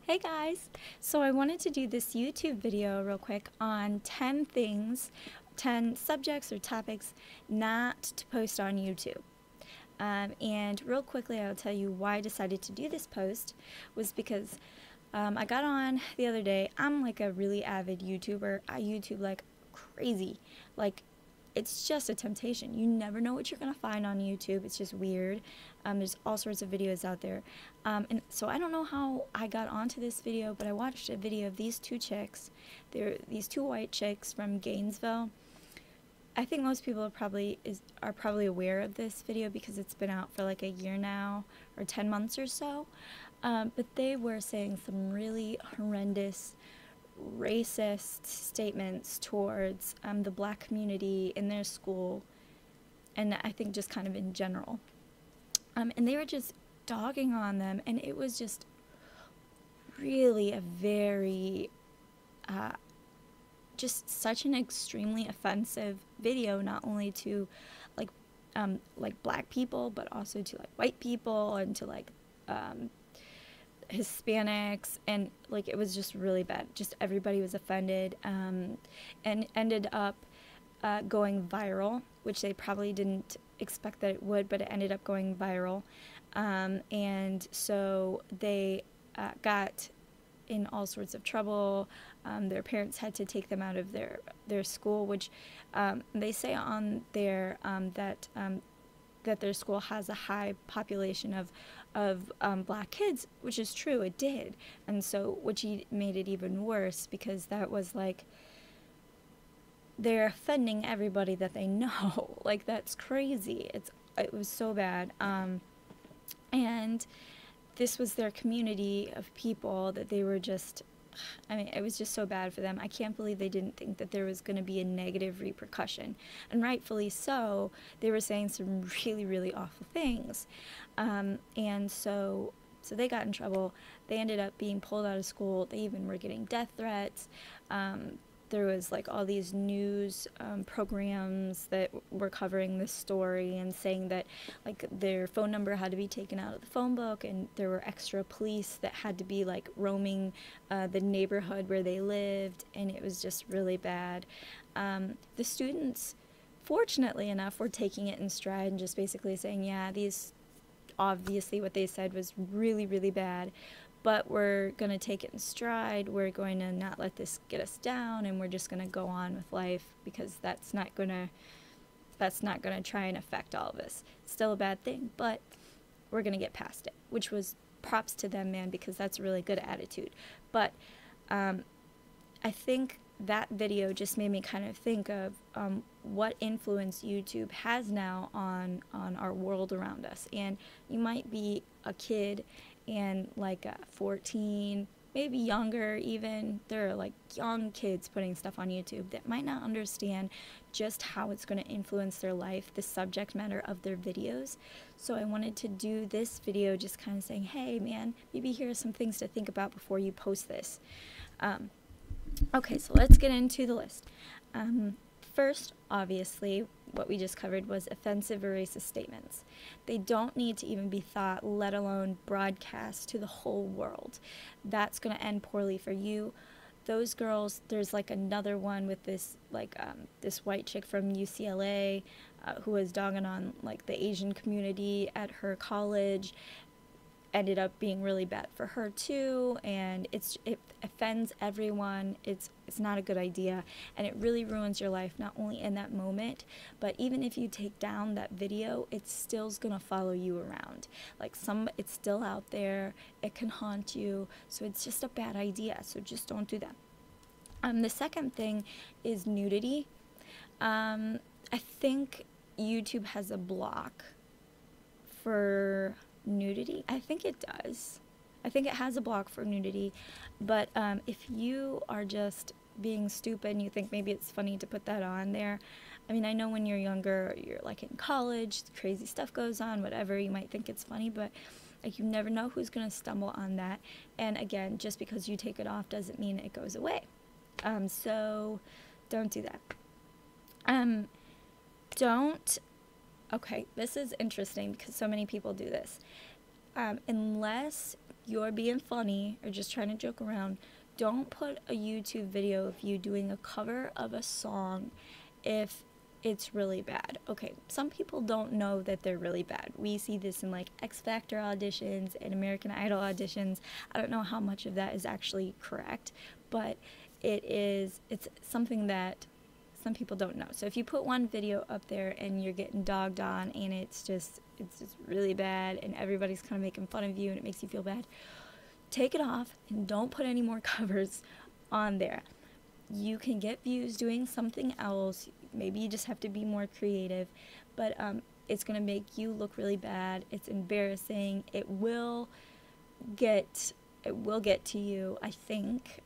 Hey guys! So I wanted to do this YouTube video real quick on 10 things, 10 subjects or topics not to post on YouTube. And real quickly I'll tell you why I decided to do this post was because I got on the other day. I'm like a really avid YouTuber. I YouTube like crazy. Like, it's just a temptation. You never know what you're going to find on YouTube. It's just weird. There's all sorts of videos out there. And so I don't know how I got onto this video, but I watched a video of these two chicks. They're these two white chicks from Gainesville. I think most people are probably aware of this video because it's been out for like a year now, or 10 months or so. But they were saying some really horrendous racist statements towards the black community in their school, and I think just kind of in general. And they were just dogging on them, and it was just really a very just such an extremely offensive video, not only to like black people, but also to like white people and to like Hispanics, and like it was just really bad. Just everybody was offended, and ended up going viral, which they probably didn't expect that it would, but it ended up going viral. And so they got in all sorts of trouble. Their parents had to take them out of their school, which they say on there that their school has a high population of black kids, which is true, it did. And so, which made it even worse, because that was like, they're offending everybody that they know. Like, that's crazy. It was so bad. And this was their community of people that they were just, I mean, it was just so bad for them. I can't believe they didn't think that there was going to be a negative repercussion. And rightfully so. They were saying some really, really awful things. And so they got in trouble. They ended up being pulled out of school. They even were getting death threats. There was like all these news programs that were covering this story and saying that like their phone number had to be taken out of the phone book, and there were extra police that had to be like roaming the neighborhood where they lived, and it was just really bad. The students, fortunately enough, were taking it in stride and just basically saying, yeah, obviously what they said was really, really bad, but we're going to take it in stride. We're going to not let this get us down, and we're just going to go on with life, because that's not going to try and affect all of us. It's still a bad thing, but we're going to get past it, which was props to them, man, because that's a really good attitude. But I think that video just made me kind of think of what influence YouTube has now on our world around us. And you might be a kid and like 14, maybe younger even. There are like young kids putting stuff on YouTube that might not understand just how it's going to influence their life, the subject matter of their videos. So I wanted to do this video just kind of saying, hey man, maybe here are some things to think about before you post this. Okay, so let's get into the list. First, obviously, what we just covered was offensive or racist statements. They don't need to even be thought, let alone broadcast to the whole world. That's going to end poorly for you. Those girls, there's like another one with this like this white chick from UCLA who was dogging on like the Asian community at her college. Ended up being really bad for her too, and it offends everyone. It's not a good idea, and it really ruins your life, not only in that moment, but even if you take down that video, it's still gonna follow you around. Like, it's still out there, it can haunt you, so it's just a bad idea, so just don't do that. The second thing is nudity. I think YouTube has a block for nudity. I think it does. I think it has a block for nudity, but if you are just being stupid and you think maybe it's funny to put that on there, I mean, I know when you're younger, you're like in college, crazy stuff goes on, whatever, you might think it's funny, but like, you never know who's going to stumble on that. And again, just because you take it off doesn't mean it goes away. So don't do that. Okay, this is interesting because so many people do this. Unless you're being funny or just trying to joke around, don't put a YouTube video of you doing a cover of a song if it's really bad. Okay, some people don't know that they're really bad. We see this in like X Factor auditions and American Idol auditions. I don't know how much of that is actually correct, but it's something that some people don't know. So if you put one video up there and you're getting dogged on and it's just really bad and everybody's kind of making fun of you and it makes you feel bad, take it off and don't put any more covers on there. You can get views doing something else. Maybe you just have to be more creative, but it's going to make you look really bad. It's embarrassing. It will get to you, I think,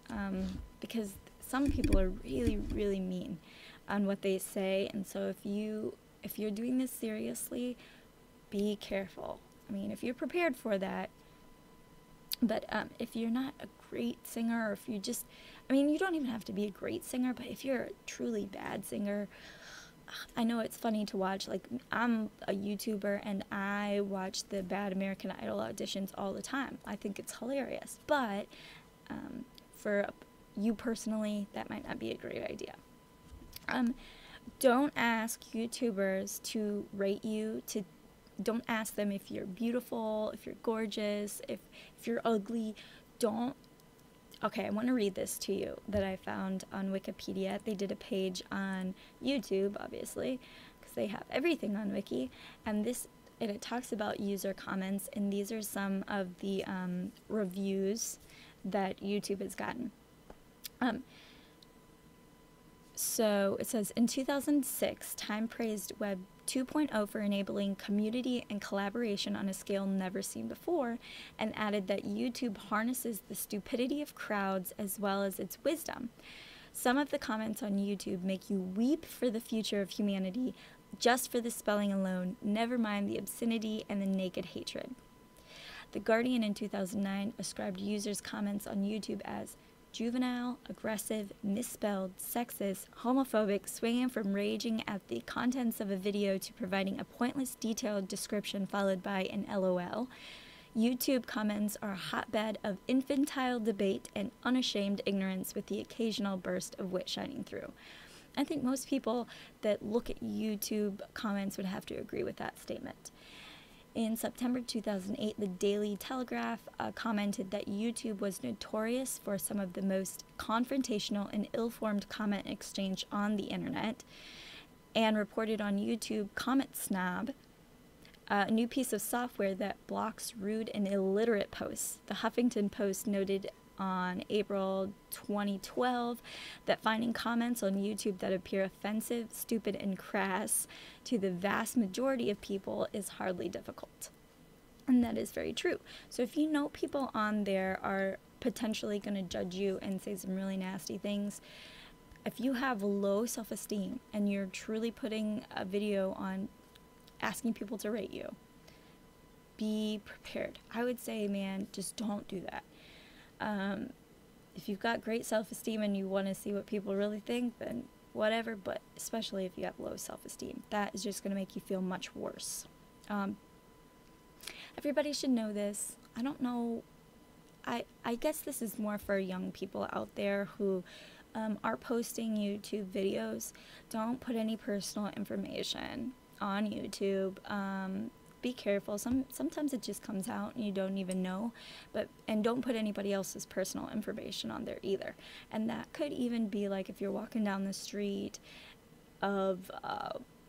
because some people are really, really mean on what they say. And so if you're doing this seriously, be careful. I mean, if you're prepared for that, but if you're not a great singer, or if you just, I mean, you don't even have to be a great singer, but if you're a truly bad singer, I know it's funny to watch. Like, I'm a YouTuber and I watch the bad American Idol auditions all the time. I think it's hilarious, but for you personally, that might not be a great idea. Don't ask YouTubers to rate you. Don't ask them if you're beautiful, if you're gorgeous, if you're ugly. Okay, I want to read this to you that I found on Wikipedia. They did a page on YouTube, obviously, because they have everything on Wiki, and it talks about user comments, and these are some of the reviews that YouTube has gotten. So it says, in 2006, Time praised Web 2.0 for enabling community and collaboration on a scale never seen before, and added that YouTube harnesses the stupidity of crowds as well as its wisdom. Some of the comments on YouTube make you weep for the future of humanity just for the spelling alone, never mind the obscenity and the naked hatred. The Guardian in 2009 ascribed users' comments on YouTube as juvenile, aggressive, misspelled, sexist, homophobic, swinging from raging at the contents of a video to providing a pointless, detailed description followed by an LOL. YouTube comments are a hotbed of infantile debate and unashamed ignorance with the occasional burst of wit shining through. I think most people that look at YouTube comments would have to agree with that statement. In September 2008, the Daily Telegraph commented that YouTube was notorious for some of the most confrontational and ill-formed comment exchange on the internet, and reported on YouTube Comment Snob, a new piece of software that blocks rude and illiterate posts. The Huffington Post noted on April 2012 that finding comments on YouTube that appear offensive, stupid, and crass to the vast majority of people is hardly difficult. And that is very true. So if you know people on there are potentially going to judge you and say some really nasty things, if you have low self-esteem and you're truly putting a video on asking people to rate you, be prepared. I would say, man, just don't do that. If you've got great self-esteem and you want to see what people really think, then whatever, but especially if you have low self-esteem, that is just going to make you feel much worse. Everybody should know this. I don't know, I guess this is more for young people out there who are posting YouTube videos. Don't put any personal information on YouTube. Be careful. Sometimes it just comes out and you don't even know, and don't put anybody else's personal information on there either. And that could even be like if you're walking down the street of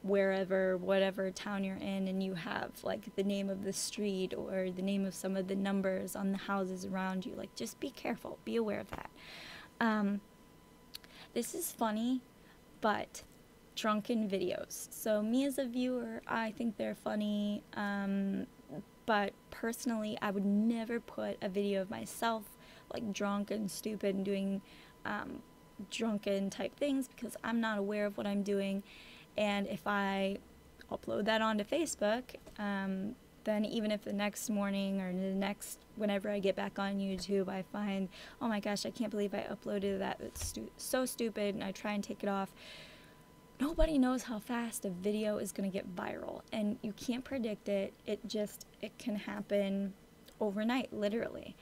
wherever, whatever town you're in, and you have like the name of the street or the name of some of the numbers on the houses around you. Like, just be careful. Be aware of that. This is funny, but drunken videos. So me as a viewer, I think they're funny, but personally I would never put a video of myself like drunk and stupid and doing drunken type things, because I'm not aware of what I'm doing. And if I upload that onto Facebook, then even if the next morning or whenever I get back on YouTube, I find, oh my gosh, I can't believe I uploaded that, it's so stupid, and I try and take it off, nobody knows how fast a video is going to get viral, and you can't predict it. It can happen overnight, literally.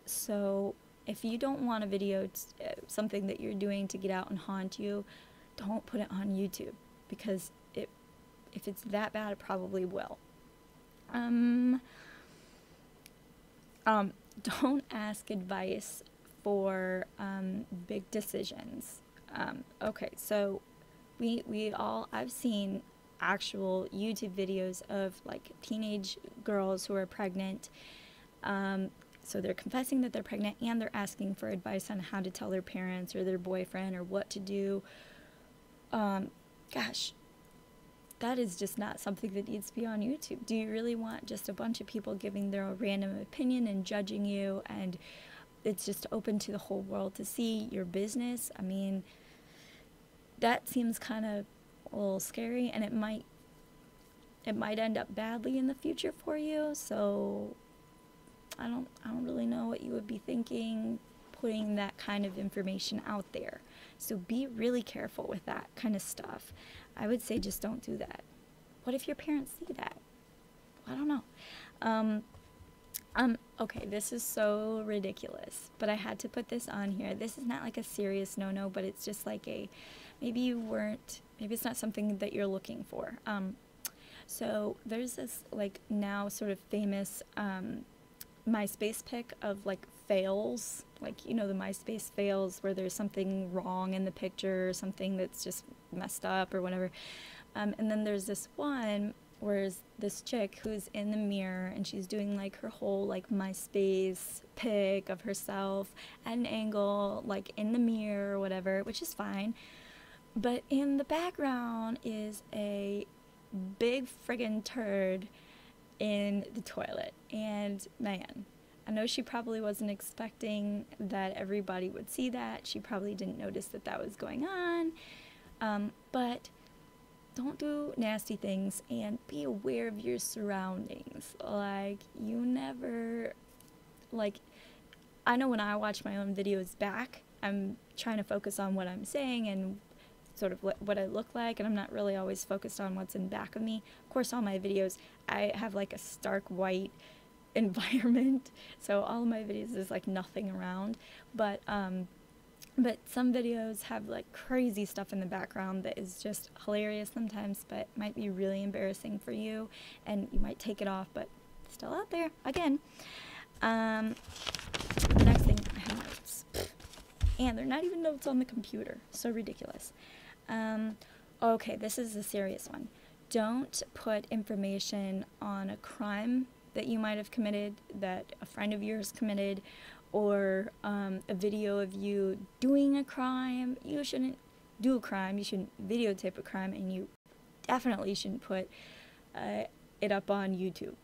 So if you don't want a video, something that you're doing to get out and haunt you, don't put it on YouTube, because if it's that bad, it probably will. Don't ask advice for big decisions. Okay, so I've seen actual YouTube videos of like teenage girls who are pregnant. So they're confessing that they're pregnant, and they're asking for advice on how to tell their parents or their boyfriend or what to do. Gosh, that is just not something that needs to be on YouTube. Do you really want just a bunch of people giving their random opinion and judging you, and it's just open to the whole world to see your business? I mean, that seems kind of a little scary, and it might end up badly in the future for you. So I don't really know what you would be thinking putting that kind of information out there. So be really careful with that kind of stuff. I would say just don't do that. What if your parents see that? I don't know. Okay, this is so ridiculous, but I had to put this on here. This is not like a serious no-no, but it's just like maybe it's not something that you're looking for. So there's this like now sort of famous MySpace pic of like fails, like, you know, the MySpace fails where there's something wrong in the picture or something that's just messed up or whatever. And then there's this one where this chick who's in the mirror, and she's doing like her whole like MySpace pic of herself at an angle, like in the mirror or whatever, which is fine. But in the background is a big friggin' turd in the toilet. And man, I know she probably wasn't expecting that everybody would see that. She probably didn't notice that that was going on. But don't do nasty things, and be aware of your surroundings. Like, you never, like, I know when I watch my own videos back, I'm trying to focus on what I'm saying and sort of what I look like, and I'm not really always focused on what's in back of me. Of course, all my videos, I have like a stark white environment, so all of my videos is like nothing around, but some videos have like crazy stuff in the background that is just hilarious sometimes, but might be really embarrassing for you, and you might take it off, but still out there again. The next thing, I have notes, and they're not even notes on the computer, so ridiculous. Okay, this is a serious one. Don't put information on a crime that you might have committed, that a friend of yours committed, or a video of you doing a crime. You shouldn't do a crime, you shouldn't videotape a crime, and you definitely shouldn't put it up on YouTube.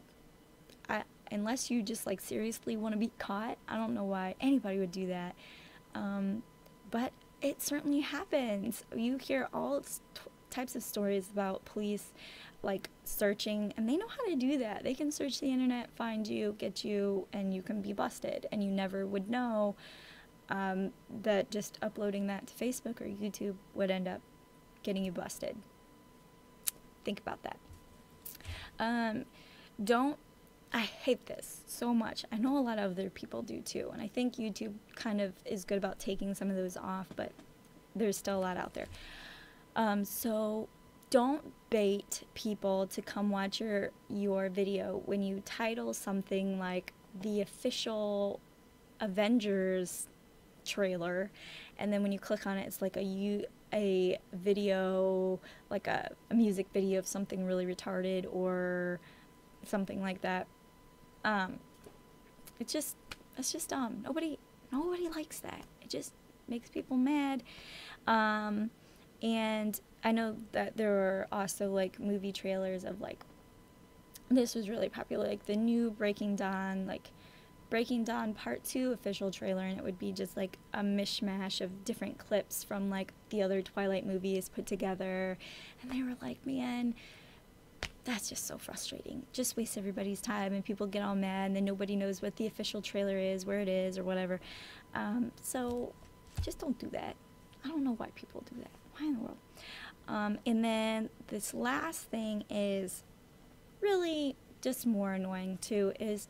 Unless you just like seriously want to be caught. I don't know why anybody would do that, but it certainly happens. You hear all types of stories about police like searching, and they know how to do that. They can search the internet, find you, get you, and you can be busted, and you never would know that just uploading that to Facebook or YouTube would end up getting you busted. Think about that. I hate this so much. I know a lot of other people do too, and I think YouTube kind of is good about taking some of those off, but there's still a lot out there. So don't bait people to come watch your video when you title something like the official Avengers trailer, and then when you click on it, it's like a video, like a music video of something really retarded or something like that. It's just dumb. Nobody likes that. It just makes people mad. And I know that there were also like movie trailers of like, this was really popular, like the new Breaking Dawn Part 2 official trailer, and it would be just like a mishmash of different clips from like the other Twilight movies put together, and they were like, man, that's just so frustrating. Just wastes everybody's time, and people get all mad, and then nobody knows what the official trailer is, where it is, or whatever. So just don't do that. I don't know why people do that. Why in the world? And then this last thing is really just more annoying too, is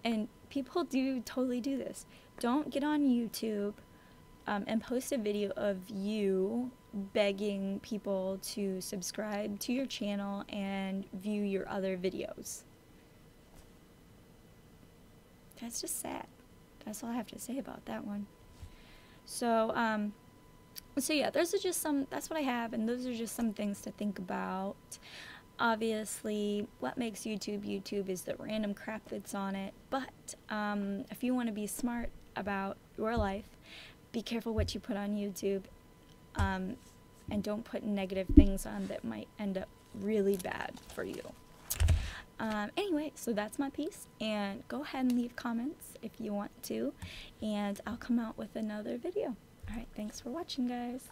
and people do totally do this. Don't get on YouTube and post a video of you begging people to subscribe to your channel and view your other videos. That's just sad. That's all I have to say about that one. So, so yeah, those are just some, that's what I have, and those are just some things to think about. Obviously, what makes YouTube YouTube is the random crap that's on it, but if you want to be smart about your life, be careful what you put on YouTube, and don't put negative things on that might end up really bad for you. Anyway, so that's my piece, and go ahead and leave comments if you want to, and I'll come out with another video. Alright, thanks for watching, guys.